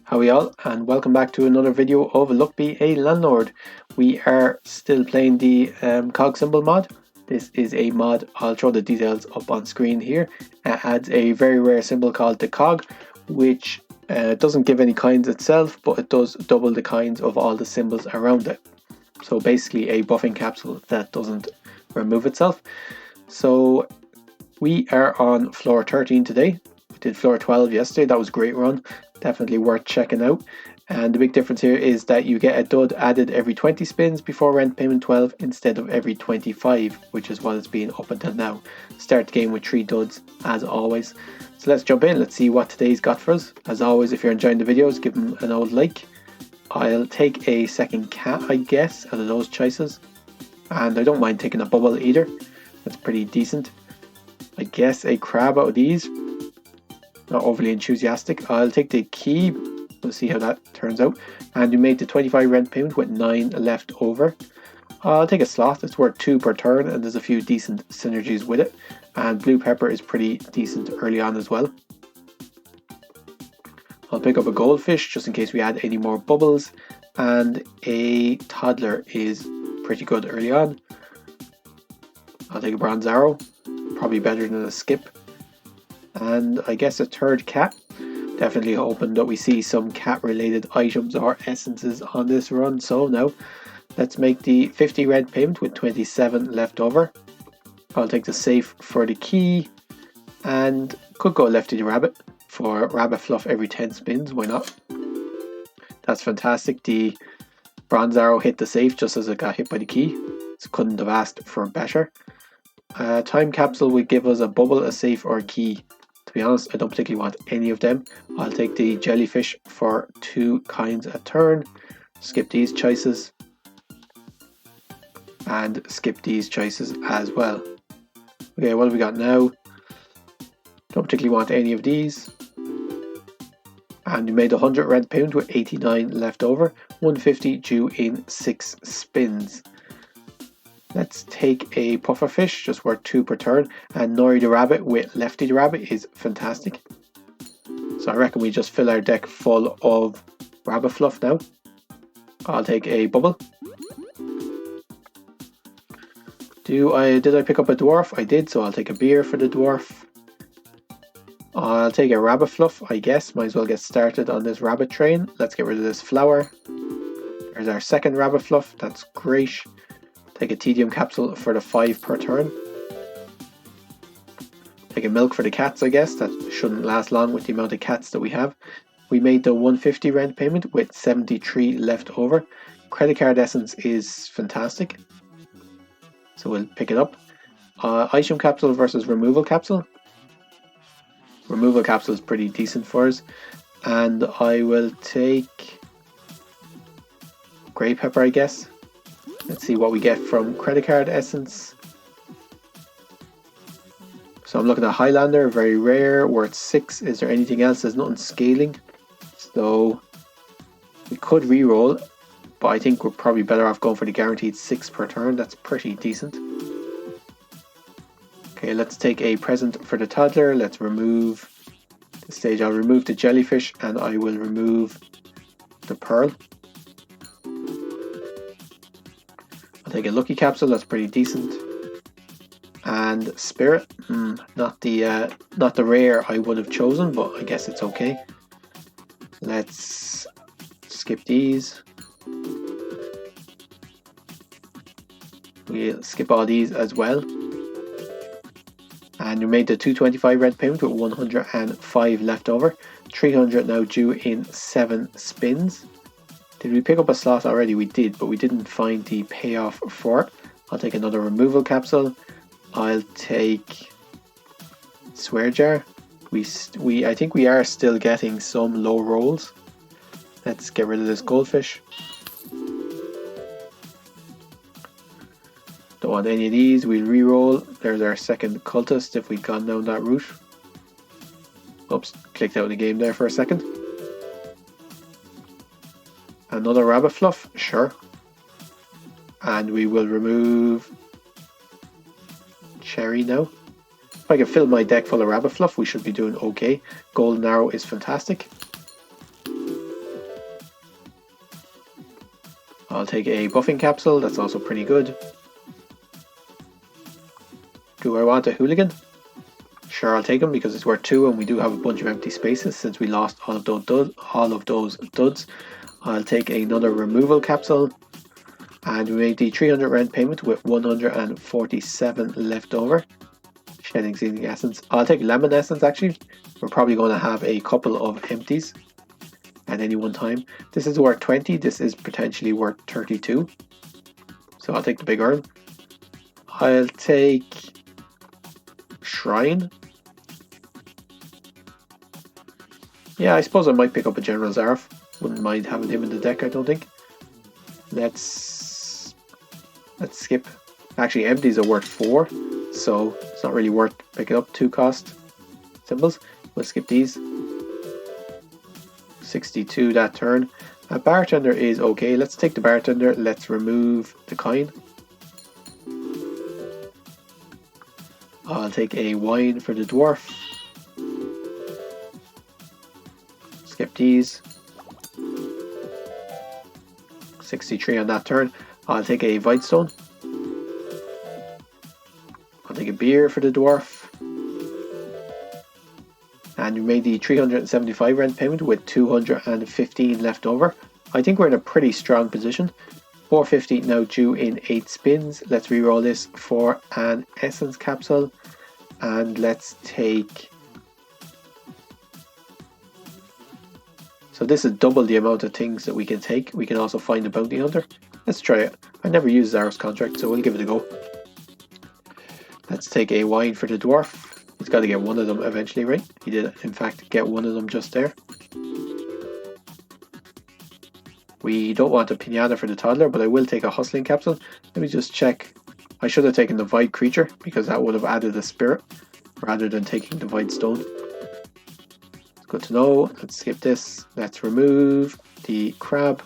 How are y'all, and welcome back to another video of Luck Be a Landlord. We are still playing the cog symbol mod. This is a mod, I'll throw the details up on screen here. It adds a very rare symbol called the cog, which doesn't give any coins itself, but it does double the coins of all the symbols around it. So basically a buffing capsule that doesn't remove itself. So we are on floor 13 today. We did floor 12 yesterday, that was a great run. Definitely worth checking out. And the big difference here is that you get a dud added every 20 spins before rent payment 12 instead of every 25, which is what it's been up until now. Start the game with 3 duds as always. So let's jump in, let's see what today's got for us. As always, if you're enjoying the videos, give them an old like. I'll take a second cat, I guess, out of those choices. And I don't mind taking a bubble either. That's pretty decent. I guess a crab out of these. Not overly enthusiastic. I'll take the key. We'll see how that turns out. And we made the 25 rent payment with 9 left over. I'll take a sloth. It's worth 2 per turn and there's a few decent synergies with it. And blue pepper is pretty decent early on as well. I'll pick up a goldfish just in case we add any more bubbles. And a toddler is pretty good early on. I'll take a bronze arrow. Probably better than a skip. And I guess a third cat. Definitely hoping that we see some cat related items or essences on this run. So now let's make the 50 rent payment with 27 left over. I'll take the safe for the key and could go lefty the rabbit for rabbit fluff every 10 spins. Why not? That's fantastic. The bronze arrow hit the safe just as it got hit by the key. So couldn't have asked for better. Time capsule would give us a bubble, a safe or a key. To be honest, I don't particularly want any of them. I'll take the jellyfish for 2 coins a turn. Skip these choices. And skip these choices as well. Okay, what have we got now? Don't particularly want any of these. And we made 100 rent payment with 89 left over. 150 due in 6 spins. Let's take a pufferfish, just worth 2 per turn, and Nori the rabbit with Lefty the rabbit is fantastic. So I reckon we just fill our deck full of rabbit fluff now. I'll take a bubble. Did I pick up a dwarf? I did, so I'll take a beer for the dwarf. I'll take a rabbit fluff, I guess. Might as well get started on this rabbit train. Let's get rid of this flower. There's our second rabbit fluff, that's great. Take a tedium capsule for the 5 per turn. Take a milk for the cats, I guess. That shouldn't last long with the amount of cats that we have. We made the 150 rent payment with 73 left over. Credit card essence is fantastic. So we'll pick it up. Item capsule versus removal capsule. Removal capsule is pretty decent for us. And I will take grey pepper, I guess. Let's see what we get from credit card essence. So I'm looking at Highlander, very rare, worth 6. Is there anything else? There's nothing scaling. So we could reroll, but I think we're probably better off going for the guaranteed 6 per turn. That's pretty decent. Okay, let's take a present for the toddler. Let's remove this stage. I'll remove the jellyfish and I will remove the pearl. I'll take a lucky capsule, that's pretty decent. And spirit, not the rare I would have chosen, but I guess it's okay. Let's skip these. We'll skip all these as well. And we made the 225 rent payment with 105 left over. 300 now due in 7 spins. Did we pick up a slot already? We did, but we didn't find the payoff for it. I'll take another removal capsule. I'll take swear jar. I think we are still getting some low rolls. Let's get rid of this goldfish. Don't want any of these. We'll re-roll. There's our second cultist if we'd gone down that route. Oops, clicked out of the game there for a second. Another rabbit fluff, sure. And we will remove cherry now. If I can fill my deck full of rabbit fluff, we should be doing okay. Golden arrow is fantastic. I'll take a buffing capsule, that's also pretty good. Do I want a hooligan? Sure, I'll take him because it's worth 2 and we do have a bunch of empty spaces since we lost all of those duds. I'll take another removal capsule, and we made the 300 rent payment with 147 left over. Shedding Sealing Essence. I'll take Lemon Essence actually. We're probably going to have a couple of empties at any one time. This is worth 20, this is potentially worth 32. So I'll take the big urn. I'll take Shrine. Yeah, I suppose I might pick up a General Zaref. Wouldn't mind having him in the deck, I don't think. Let's skip. Actually, empties are worth 4, so it's not really worth picking up 2 cost symbols. We'll skip these. 62 that turn. A Bartender is okay. Let's take the Bartender. Let's remove the coin. I'll take a Wine for the Dwarf. Skip these. 63 on that turn. I'll take a Vightstone. I'll take a Beer for the Dwarf. And we made the 375 rent payment with 215 left over. I think we're in a pretty strong position. 450 now due in 8 spins. Let's reroll this for an Essence Capsule. And let's take... So this is double the amount of things that we can take. We can also find a Bounty Hunter. Let's try it. I never used Zaros Contract, so we'll give it a go. Let's take a Wine for the Dwarf. He's got to get one of them eventually, right? He did, in fact, get one of them just there. We don't want a Pinata for the Toddler, but I will take a Hustling Capsule. Let me just check. I should have taken the Void Creature, because that would have added a Spirit, rather than taking the Void Stone. It's good to know. Let's skip this. Let's remove the Crab.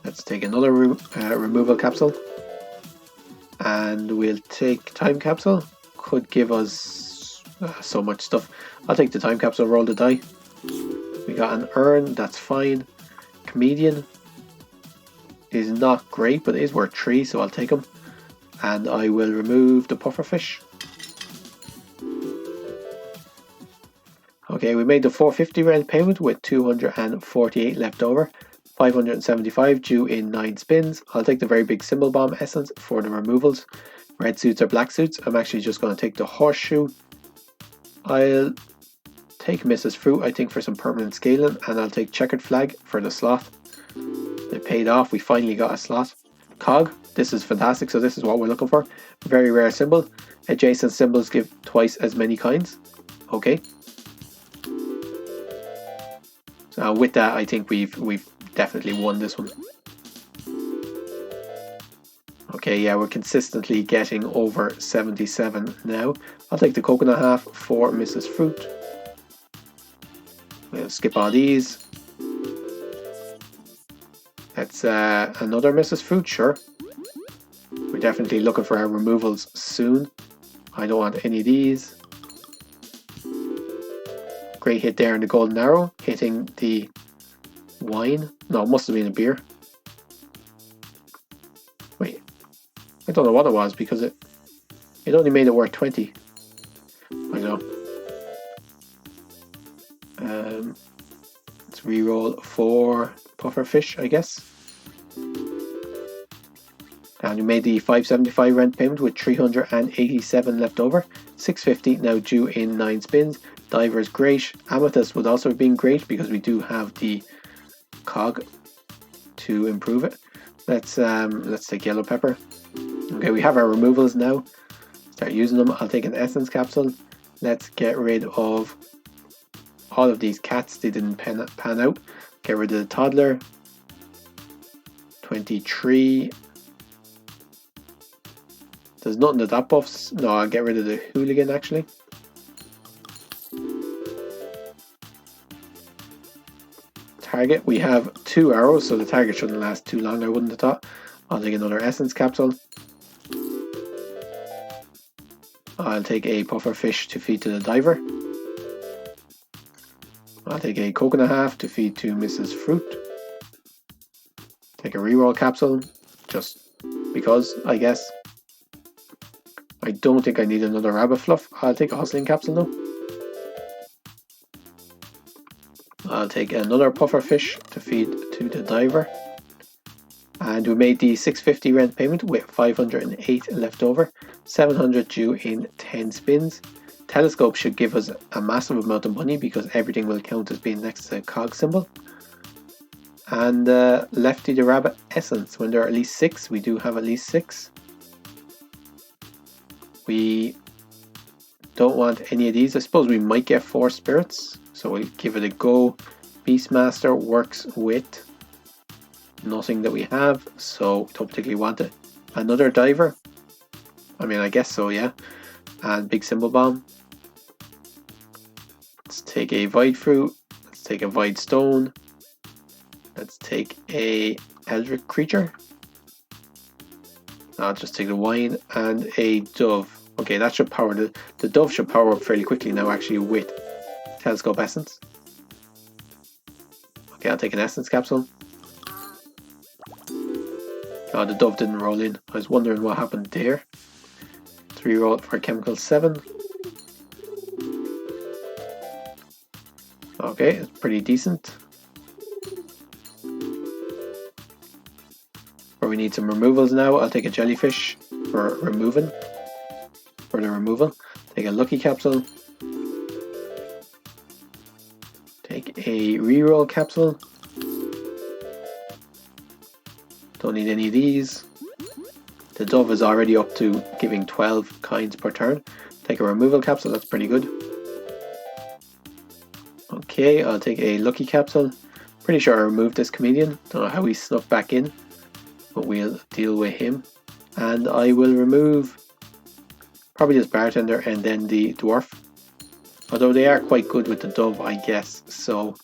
Let's take another removal capsule. And we'll take Time Capsule. Could give us so much stuff. I'll take the Time Capsule, roll the die. We got an Urn, that's fine. Comedian is not great, but it is worth 3, so I'll take him. And I will remove the Pufferfish. Okay, we made the 450 rent payment with 248 left over. 575 due in 9 spins. I'll take the very big Symbol Bomb Essence for the removals. Red suits or black suits. I'm actually just going to take the Horseshoe. I'll take Mrs. Fruit, I think, for some permanent scaling, and I'll take Checkered Flag for the slot. It paid off. We finally got a slot. Cog. This is fantastic. So this is what we're looking for. Very rare symbol. Adjacent symbols give twice as many coins. Okay. So with that, I think we've definitely won this one. Okay, yeah, we're consistently getting over 77 now. I'll take the Coconut half for Mrs. Fruit. We'll skip all these. That's another Mrs. Fruit, sure. We're definitely looking for our removals soon. I don't want any of these. Great hit there in the Golden Arrow, hitting the Wine. No, it must have been a Beer. Wait, I don't know what it was because it only made it worth 20. I know. Let's reroll for Pufferfish, I guess. And we made the 575 rent payment with 387 left over. 650 now due in 9 spins. Diver is great. Amethyst would also have been great because we do have the Cog to improve it. Let's take Yellow Pepper. Okay, we have our removals now. Start using them. I'll take an Essence Capsule. Let's get rid of all of these cats. They didn't pan out. Get rid of the Toddler. 23. There's nothing that buffs. No, I'll get rid of the Hooligan actually. Target. We have 2 arrows, so the target shouldn't last too long, I wouldn't have thought. I'll take another Essence Capsule. I'll take a Pufferfish to feed to the Diver. I'll take a coconut half to feed to Mrs. Fruit. Take a reroll capsule, just because, I guess. I don't think I need another rabbit fluff. I'll take a hustling capsule though. I'll take another puffer fish to feed to the diver. And we made the 650 rent payment with 508 left over, 700 due in 10 spins. Telescope should give us a massive amount of money because everything will count as being next to the cog symbol. And Lefty the Rabbit Essence, when there are at least 6, we do have at least 6. We don't want any of these. I suppose we might get 4 spirits, so we'll give it a go. Beastmaster works with nothing that we have, so we don't particularly want it. Another diver, I mean, I guess so, yeah. And big symbol bomb. Let's take a void fruit. Let's take a void stone. Let's take a eldritch creature. I'll just take the wine and a dove. Okay, that should power the dove should power up fairly quickly now, actually, with telescope essence. Okay, I'll take an essence capsule. Oh, the dove didn't roll in. I was wondering what happened there. 3 roll for chemical 7. Okay, it's pretty decent. Where we need some removals now, I'll take a jellyfish for the removal. Take a lucky capsule. Take a reroll capsule. Don't need any of these. The dove is already up to giving 12 kinds per turn. Take a removal capsule, that's pretty good. Okay, I'll take a lucky capsule. Pretty sure I removed this comedian. Don't know how he snuck back in, but we'll deal with him. And I will remove probably this bartender and then the dwarf. Although they are quite good with the dove, I guess, so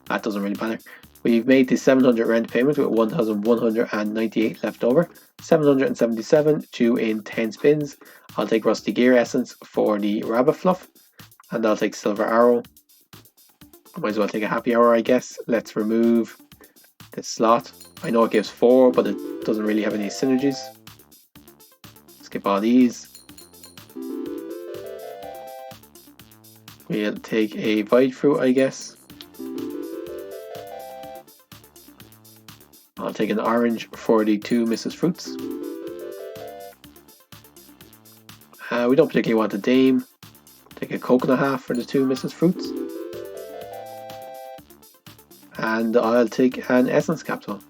that doesn't really matter. We've made the 700 rent payment with 1,198 left over. 777 due in 10 spins. I'll take Rusty Gear Essence for the Rabbit Fluff. And I'll take Silver Arrow. I might as well take a Happy Hour, I guess. Let's remove this slot. I know it gives 4, but it doesn't really have any synergies. Skip all these. We'll take a Void Fruit, I guess. I'll take an orange for the 2 Mrs. Fruits. We don't particularly want a dame. Take a coconut half for the 2 Mrs. Fruits. And I'll take an essence capsule.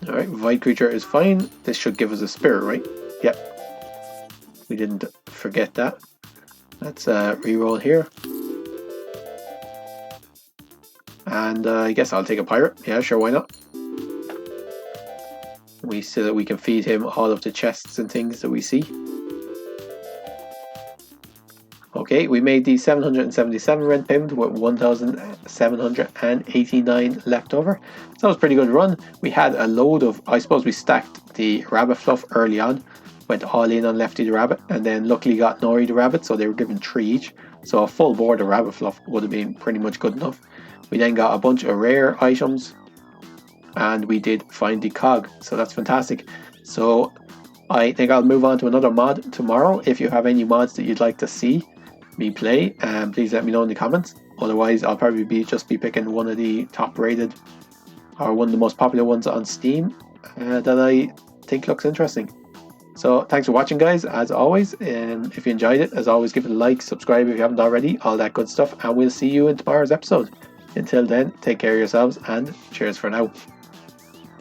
Alright, Void Creature is fine. This should give us a spirit, right? Yep. We didn't forget that. Let's reroll here. And I guess I'll take a pirate. Yeah, sure, why not? So that we can feed him all of the chests and things that we see. Okay, we made the 777 rent payment with 1,789 left over. So that was a pretty good run. We had a load of, I suppose we stacked the rabbit fluff early on. Went all in on Lefty the Rabbit, and then luckily got Nori the Rabbit, so they were given 3 each. So a full board of rabbit fluff would have been pretty much good enough. We then got a bunch of rare items, and we did find the cog, so that's fantastic. So I think I'll move on to another mod tomorrow. If you have any mods that you'd like to see me play, please let me know in the comments. Otherwise, I'll probably just be picking one of the top rated or one of the most popular ones on Steam that I think looks interesting. So thanks for watching, guys, as always. If you enjoyed it, as always, give it a like, subscribe if you haven't already, all that good stuff, and we'll see you in tomorrow's episode. Until then, take care of yourselves and cheers for now.